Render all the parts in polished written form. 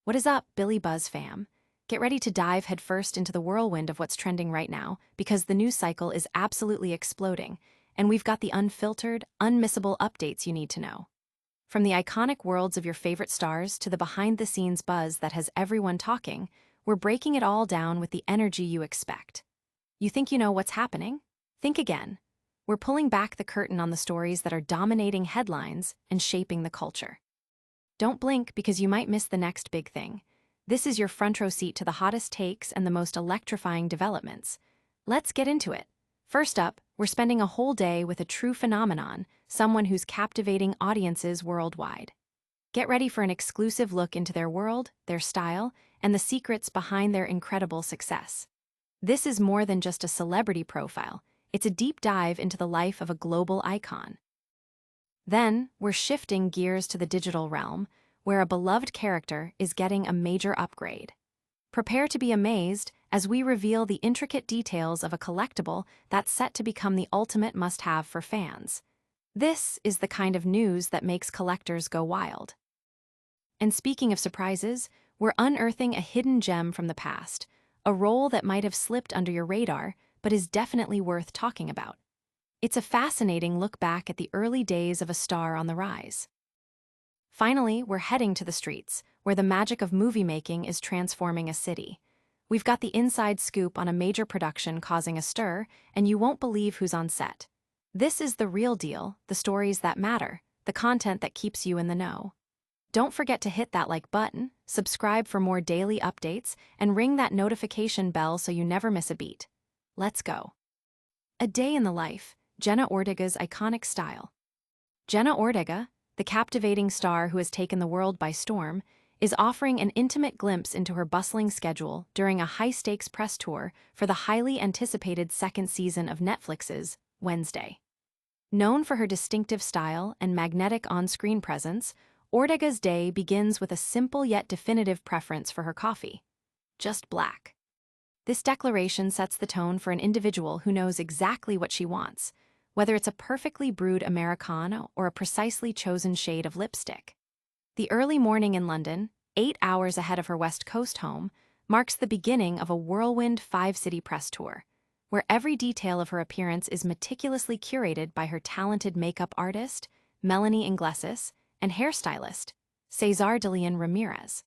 What is up, Billie Buzz fam? Get ready to dive headfirst into the whirlwind of what's trending right now, because the news cycle is absolutely exploding, and we've got the unfiltered, unmissable updates you need to know. From the iconic worlds of your favorite stars to the behind-the-scenes buzz that has everyone talking, we're breaking it all down with the energy you expect. You think you know what's happening? Think again. We're pulling back the curtain on the stories that are dominating headlines and shaping the culture. Don't blink because you might miss the next big thing. This is your front row seat to the hottest takes and the most electrifying developments. Let's get into it. First up, we're spending a whole day with a true phenomenon, someone who's captivating audiences worldwide. Get ready for an exclusive look into their world, their style, and the secrets behind their incredible success. This is more than just a celebrity profile. It's a deep dive into the life of a global icon. Then, we're shifting gears to the digital realm, where a beloved character is getting a major upgrade. Prepare to be amazed as we reveal the intricate details of a collectible that's set to become the ultimate must-have for fans. This is the kind of news that makes collectors go wild. And speaking of surprises, we're unearthing a hidden gem from the past, a role that might have slipped under your radar, but is definitely worth talking about. It's a fascinating look back at the early days of a star on the rise. Finally, we're heading to the streets, where the magic of movie making is transforming a city. We've got the inside scoop on a major production causing a stir, and you won't believe who's on set. This is the real deal, the stories that matter, the content that keeps you in the know. Don't forget to hit that like button, subscribe for more daily updates, and ring that notification bell so you never miss a beat. Let's go. A day in the life. Jenna Ortega's iconic style. Jenna Ortega, the captivating star who has taken the world by storm, is offering an intimate glimpse into her bustling schedule during a high-stakes press tour for the highly anticipated second season of Netflix's Wednesday. Known for her distinctive style and magnetic on-screen presence, Ortega's day begins with a simple yet definitive preference for her coffee: just black. This declaration sets the tone for an individual who knows exactly what she wants, whether it's a perfectly brewed Americano or a precisely chosen shade of lipstick. The early morning in London, 8 hours ahead of her West Coast home, marks the beginning of a whirlwind 5-city press tour, where every detail of her appearance is meticulously curated by her talented makeup artist, Melanie Iglesias, and hairstylist, Cesar de Leon Ramirez.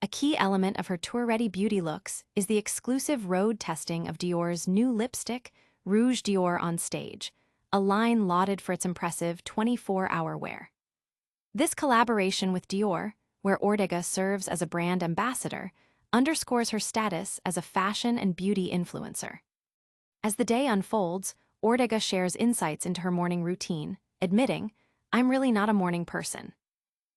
A key element of her tour-ready beauty looks is the exclusive road testing of Dior's new lipstick, Rouge Dior on Stage, a line lauded for its impressive 24-hour wear. This collaboration with Dior, where Ortega serves as a brand ambassador, underscores her status as a fashion and beauty influencer. As the day unfolds, Ortega shares insights into her morning routine, admitting, "I'm really not a morning person."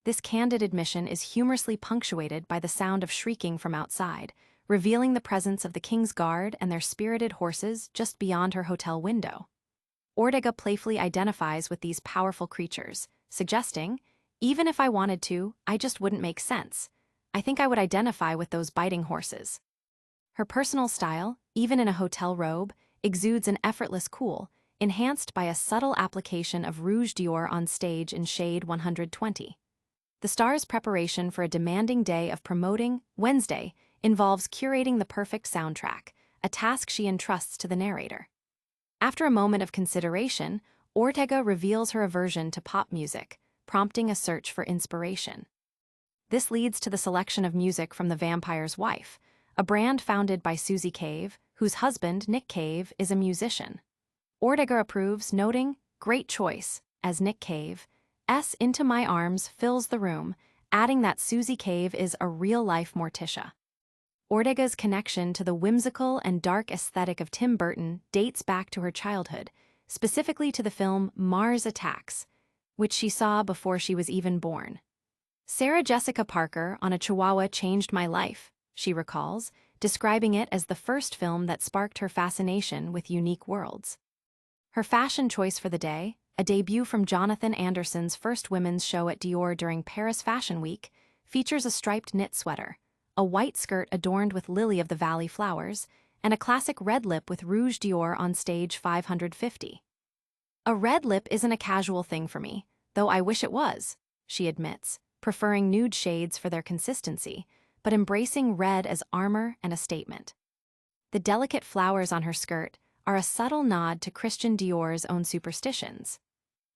This candid admission is humorously punctuated by the sound of shrieking from outside, revealing the presence of the King's Guard and their spirited horses just beyond her hotel window. Ortega playfully identifies with these powerful creatures, suggesting, "Even if I wanted to, I just wouldn't make sense. I think I would identify with those biting horses." Her personal style, even in a hotel robe, exudes an effortless cool, enhanced by a subtle application of Rouge Dior on Stage in shade 120. The star's preparation for a demanding day of promoting Wednesday involves curating the perfect soundtrack, a task she entrusts to the narrator. After a moment of consideration, Ortega reveals her aversion to pop music, prompting a search for inspiration. This leads to the selection of music from The Vampire's Wife, a brand founded by Susie Cave, whose husband, Nick Cave, is a musician. Ortega approves, noting, "Great choice," as Nick Cave's "Into My Arms" fills the room, adding that Susie Cave is a real-life Morticia. Ortega's connection to the whimsical and dark aesthetic of Tim Burton dates back to her childhood, specifically to the film Mars Attacks, which she saw before she was even born. "Sarah Jessica Parker on a Chihuahua changed my life," she recalls, describing it as the first film that sparked her fascination with unique worlds. Her fashion choice for the day, a debut from Jonathan Anderson's first women's show at Dior during Paris Fashion Week, features a striped knit sweater, a white skirt adorned with lily of the valley flowers, and a classic red lip with Rouge Dior on Stage 550. "A red lip isn't a casual thing for me, though I wish it was," she admits, preferring nude shades for their consistency, but embracing red as armor and a statement. The delicate flowers on her skirt are a subtle nod to Christian Dior's own superstitions.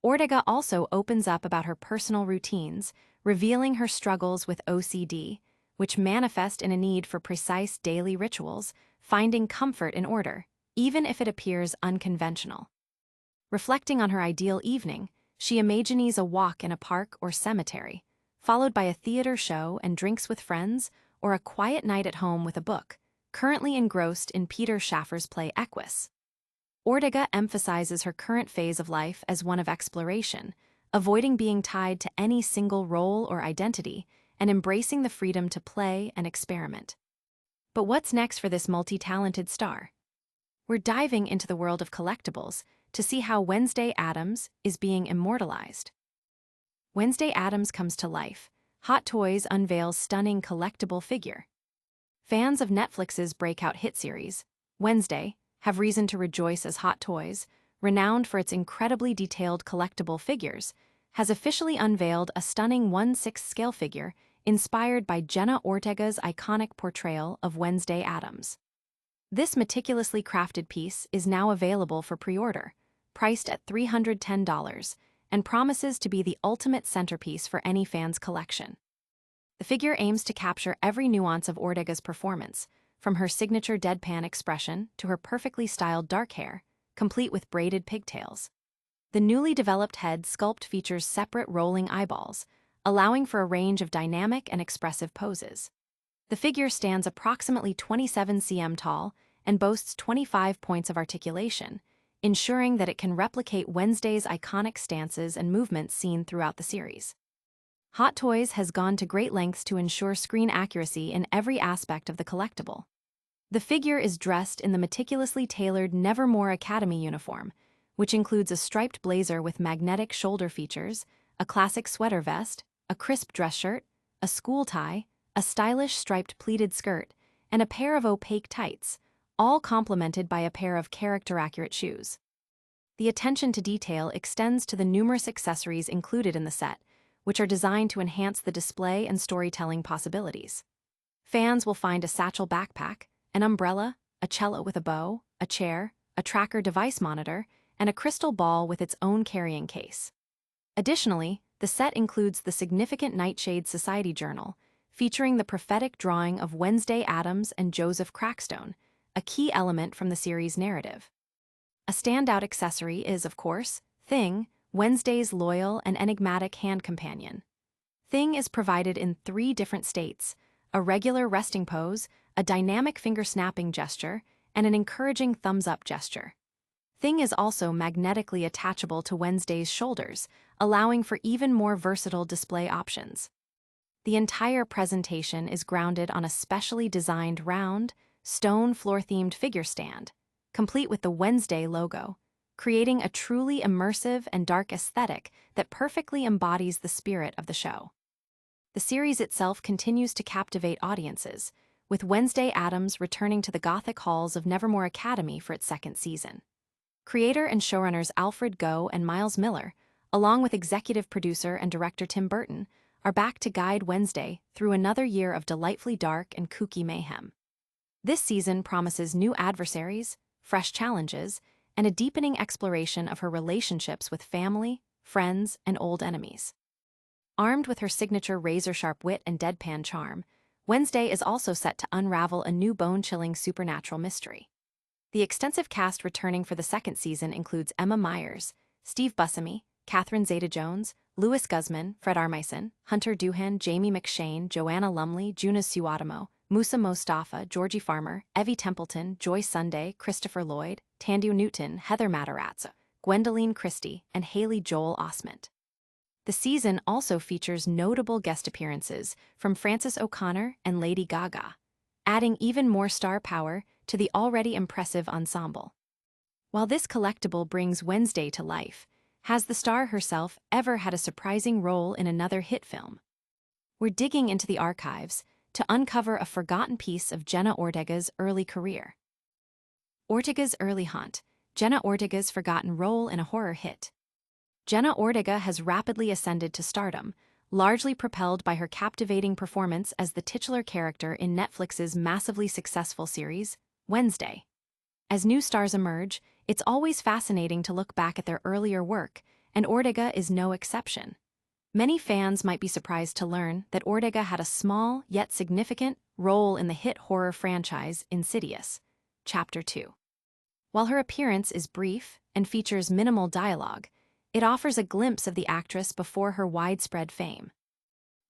Ortega also opens up about her personal routines, revealing her struggles with OCD, which manifest in a need for precise daily rituals, finding comfort in order, even if it appears unconventional. Reflecting on her ideal evening, she imagines a walk in a park or cemetery, followed by a theater show and drinks with friends, or a quiet night at home with a book, currently engrossed in Peter Schaffer's play Equus. Ortega emphasizes her current phase of life as one of exploration, avoiding being tied to any single role or identity, and embracing the freedom to play and experiment. But what's next for this multi-talented star? We're diving into the world of collectibles to see how Wednesday Addams is being immortalized. Wednesday Addams comes to life. Hot Toys unveils stunning collectible figure. Fans of Netflix's breakout hit series, Wednesday, have reason to rejoice as Hot Toys, renowned for its incredibly detailed collectible figures, has officially unveiled a stunning 1/6 scale figure inspired by Jenna Ortega's iconic portrayal of Wednesday Addams. This meticulously crafted piece is now available for pre-order, priced at $310, and promises to be the ultimate centerpiece for any fan's collection. The figure aims to capture every nuance of Ortega's performance, from her signature deadpan expression to her perfectly styled dark hair, complete with braided pigtails. The newly developed head sculpt features separate rolling eyeballs, allowing for a range of dynamic and expressive poses. The figure stands approximately 27 cm tall and boasts 25 points of articulation, ensuring that it can replicate Wednesday's iconic stances and movements seen throughout the series. Hot Toys has gone to great lengths to ensure screen accuracy in every aspect of the collectible. The figure is dressed in the meticulously tailored Nevermore Academy uniform, which includes a striped blazer with magnetic shoulder features, a classic sweater vest, a crisp dress shirt, a school tie, a stylish striped pleated skirt, and a pair of opaque tights, all complemented by a pair of character-accurate shoes. The attention to detail extends to the numerous accessories included in the set, which are designed to enhance the display and storytelling possibilities. Fans will find a satchel backpack, an umbrella, a cello with a bow, a chair, a tracker device monitor, and a crystal ball with its own carrying case. Additionally, the set includes the significant Nightshade Society Journal, featuring the prophetic drawing of Wednesday Addams and Joseph Crackstone, a key element from the series' narrative. A standout accessory is, of course, Thing, Wednesday's loyal and enigmatic hand companion. Thing is provided in 3 different states: a regular resting pose, a dynamic finger-snapping gesture, and an encouraging thumbs-up gesture. Thing is also magnetically attachable to Wednesday's shoulders, allowing for even more versatile display options. The entire presentation is grounded on a specially designed round, stone floor-themed figure stand, complete with the Wednesday logo, creating a truly immersive and dark aesthetic that perfectly embodies the spirit of the show. The series itself continues to captivate audiences, with Wednesday Addams returning to the Gothic halls of Nevermore Academy for its 2nd season. Creator and showrunners Alfred Goh and Miles Miller, along with executive producer and director Tim Burton, are back to guide Wednesday through another year of delightfully dark and kooky mayhem. This season promises new adversaries, fresh challenges, and a deepening exploration of her relationships with family, friends, and old enemies. Armed with her signature razor-sharp wit and deadpan charm, Wednesday is also set to unravel a new bone-chilling supernatural mystery. The extensive cast returning for the 2nd season includes Emma Myers, Steve Buscemi, Catherine Zeta-Jones, Louis Guzman, Fred Armisen, Hunter Doohan, Jamie McShane, Joanna Lumley, Juna Suwatomo, Musa Mostafa, Georgie Farmer, Evie Templeton, Joy Sunday, Christopher Lloyd, Tandu Newton, Heather Matarazzo, Gwendoline Christie, and Haley Joel Osment. The season also features notable guest appearances from Frances O'Connor and Lady Gaga, adding even more star power to the already impressive ensemble. While this collectible brings Wednesday to life, has the star herself ever had a surprising role in another hit film? We're digging into the archives to uncover a forgotten piece of Jenna Ortega's early career. Ortega's early haunt, Jenna Ortega's forgotten role in a horror hit. Jenna Ortega has rapidly ascended to stardom, largely propelled by her captivating performance as the titular character in Netflix's massively successful series, Wednesday. As new stars emerge, it's always fascinating to look back at their earlier work, and Ortega is no exception. Many fans might be surprised to learn that Ortega had a small, yet significant, role in the hit horror franchise Insidious, Chapter 2. While her appearance is brief and features minimal dialogue, it offers a glimpse of the actress before her widespread fame.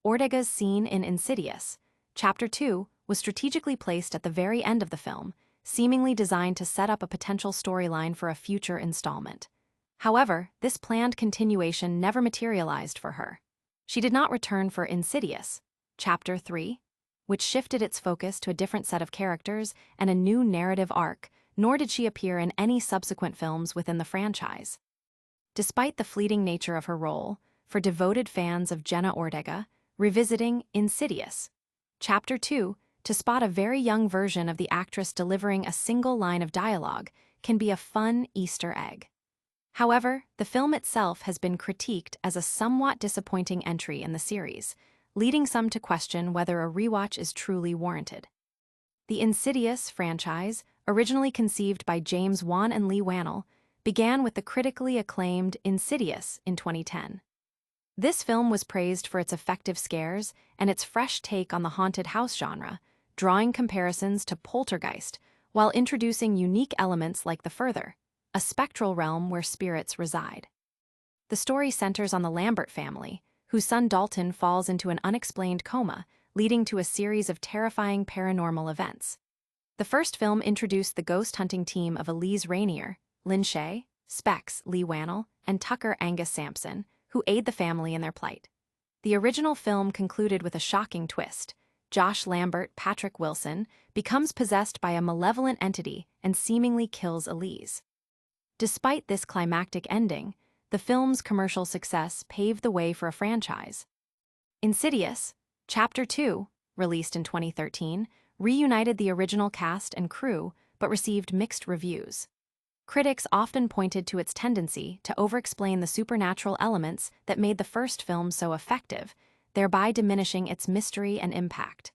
Ortega's scene in Insidious, Chapter 2, was strategically placed at the very end of the film, seemingly designed to set up a potential storyline for a future installment. However, this planned continuation never materialized for her. She did not return for Insidious, Chapter 3, which shifted its focus to a different set of characters and a new narrative arc, nor did she appear in any subsequent films within the franchise. Despite the fleeting nature of her role, for devoted fans of Jenna Ortega, revisiting Insidious, Chapter 2, to spot a very young version of the actress delivering a single line of dialogue can be a fun Easter egg. However, the film itself has been critiqued as a somewhat disappointing entry in the series, leading some to question whether a rewatch is truly warranted. The Insidious franchise, originally conceived by James Wan and Leigh Whannell, began with the critically acclaimed Insidious in 2010. This film was praised for its effective scares and its fresh take on the haunted house genre, drawing comparisons to Poltergeist while introducing unique elements like the Further, a spectral realm where spirits reside. The story centers on the Lambert family, whose son Dalton falls into an unexplained coma, leading to a series of terrifying paranormal events. The first film introduced the ghost-hunting team of Elise Rainier, Lynn Shay, Specs Leigh Whannell, and Tucker Angus Sampson, who aid the family in their plight. The original film concluded with a shocking twist. Josh Lambert, Patrick Wilson, becomes possessed by a malevolent entity and seemingly kills Elise. Despite this climactic ending, the film's commercial success paved the way for a franchise. Insidious, Chapter 2, released in 2013, reunited the original cast and crew but received mixed reviews. Critics often pointed to its tendency to over-explain the supernatural elements that made the first film so effective, thereby diminishing its mystery and impact.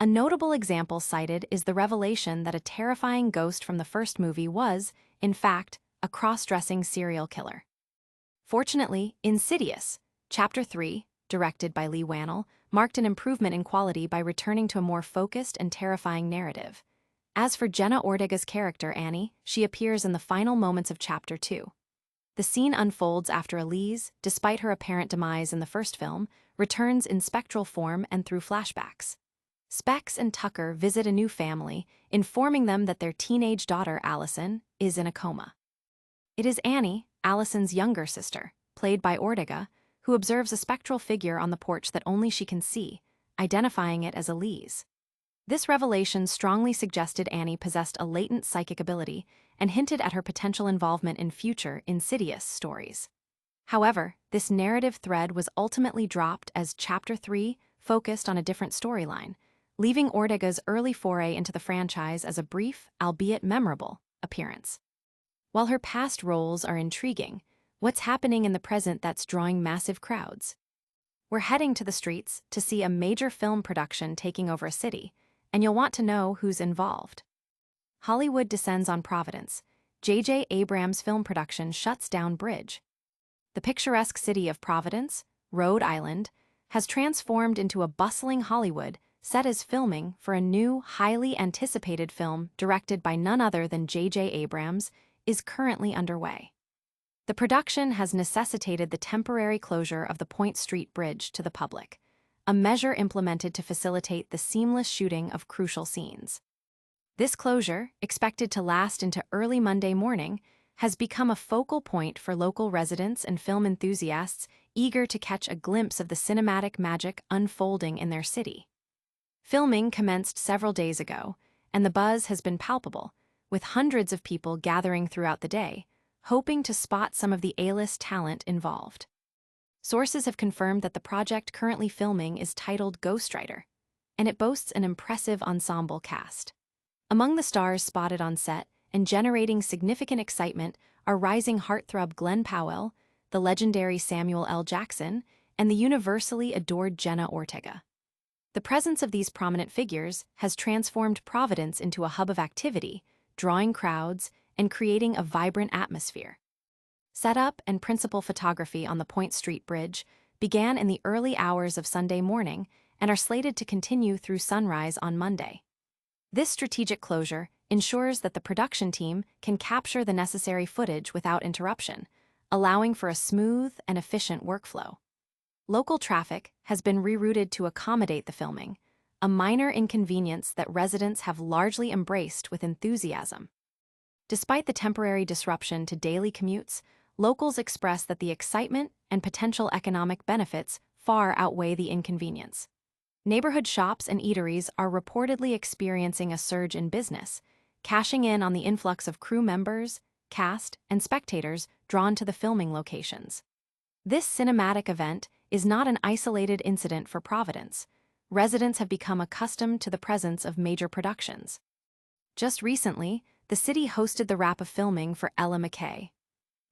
A notable example cited is the revelation that a terrifying ghost from the first movie was, in fact, a cross-dressing serial killer. Fortunately, Insidious, Chapter 3, directed by Leigh Whannell, marked an improvement in quality by returning to a more focused and terrifying narrative. As for Jenna Ortega's character, Annie, she appears in the final moments of Chapter 2. The scene unfolds after Elise, despite her apparent demise in the first film, returns in spectral form and through flashbacks. Specs and Tucker visit a new family, informing them that their teenage daughter, Allison, is in a coma. It is Annie, Allison's younger sister, played by Ortega, who observes a spectral figure on the porch that only she can see, identifying it as Elise. This revelation strongly suggested Annie possessed a latent psychic ability and hinted at her potential involvement in future Insidious stories. However, this narrative thread was ultimately dropped as Chapter 3 focused on a different storyline, leaving Ortega's early foray into the franchise as a brief, albeit memorable, appearance. While her past roles are intriguing, what's happening in the present that's drawing massive crowds? We're heading to the streets to see a major film production taking over a city, and you'll want to know who's involved. Hollywood descends on Providence. JJ Abrams' film production shuts down Bridge. The picturesque city of Providence, Rhode Island, has transformed into a bustling Hollywood set as filming for a new, highly anticipated film directed by none other than JJ Abrams is currently underway. The production has necessitated the temporary closure of the Point Street Bridge to the public, a measure implemented to facilitate the seamless shooting of crucial scenes. This closure, expected to last into early Monday morning, has become a focal point for local residents and film enthusiasts eager to catch a glimpse of the cinematic magic unfolding in their city. Filming commenced several days ago, and the buzz has been palpable, with hundreds of people gathering throughout the day, hoping to spot some of the A-list talent involved. Sources have confirmed that the project currently filming is titled Ghostwriter, and it boasts an impressive ensemble cast. Among the stars spotted on set and generating significant excitement are rising heartthrob Glenn Powell, the legendary Samuel L. Jackson, and the universally adored Jenna Ortega. The presence of these prominent figures has transformed Providence into a hub of activity, drawing crowds and creating a vibrant atmosphere. Setup and principal photography on the Point Street Bridge began in the early hours of Sunday morning and are slated to continue through sunrise on Monday. This strategic closure ensures that the production team can capture the necessary footage without interruption, allowing for a smooth and efficient workflow. Local traffic has been rerouted to accommodate the filming, a minor inconvenience that residents have largely embraced with enthusiasm. Despite the temporary disruption to daily commutes, locals express that the excitement and potential economic benefits far outweigh the inconvenience. Neighborhood shops and eateries are reportedly experiencing a surge in business, cashing in on the influx of crew members, cast, and spectators drawn to the filming locations. This cinematic event is not an isolated incident for Providence. Residents have become accustomed to the presence of major productions. Just recently, the city hosted the wrap of filming for Ella McKay.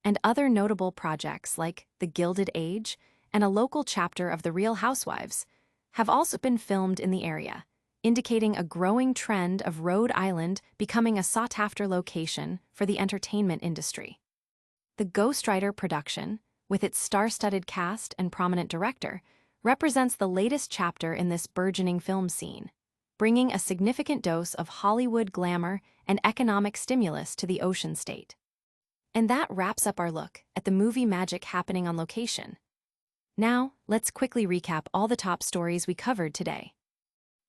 And other notable projects like The Gilded Age and a local chapter of The Real Housewives have also been filmed in the area, indicating a growing trend of Rhode Island becoming a sought-after location for the entertainment industry. The Ghostwriter production, with its star-studded cast and prominent director, represents the latest chapter in this burgeoning film scene, bringing a significant dose of Hollywood glamour and economic stimulus to the Ocean State. And that wraps up our look at the movie magic happening on location. Now, let's quickly recap all the top stories we covered today.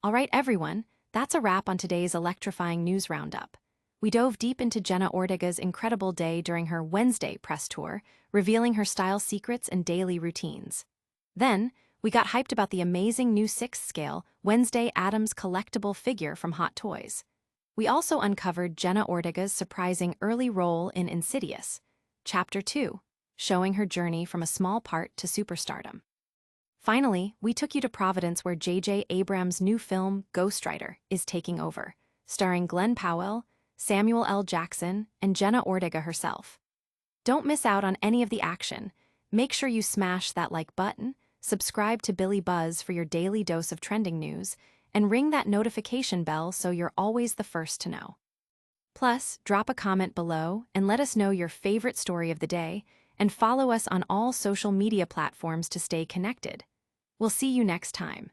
All right, everyone, that's a wrap on today's electrifying news roundup. We dove deep into Jenna Ortega's incredible day during her Wednesday press tour, revealing her style secrets and daily routines. Then, we got hyped about the amazing new 6th-scale Wednesday Addams collectible figure from Hot Toys. We also uncovered Jenna Ortega's surprising early role in Insidious, Chapter 2, showing her journey from a small part to superstardom. Finally, we took you to Providence where JJ Abrams' new film, Ghostwriter, is taking over, starring Glenn Powell, Samuel L. Jackson, and Jenna Ortega herself. Don't miss out on any of the action. Make sure you smash that like button, subscribe to Billie Buzz for your daily dose of trending news, and ring that notification bell so you're always the first to know. Plus, drop a comment below and let us know your favorite story of the day, and follow us on all social media platforms to stay connected. We'll see you next time.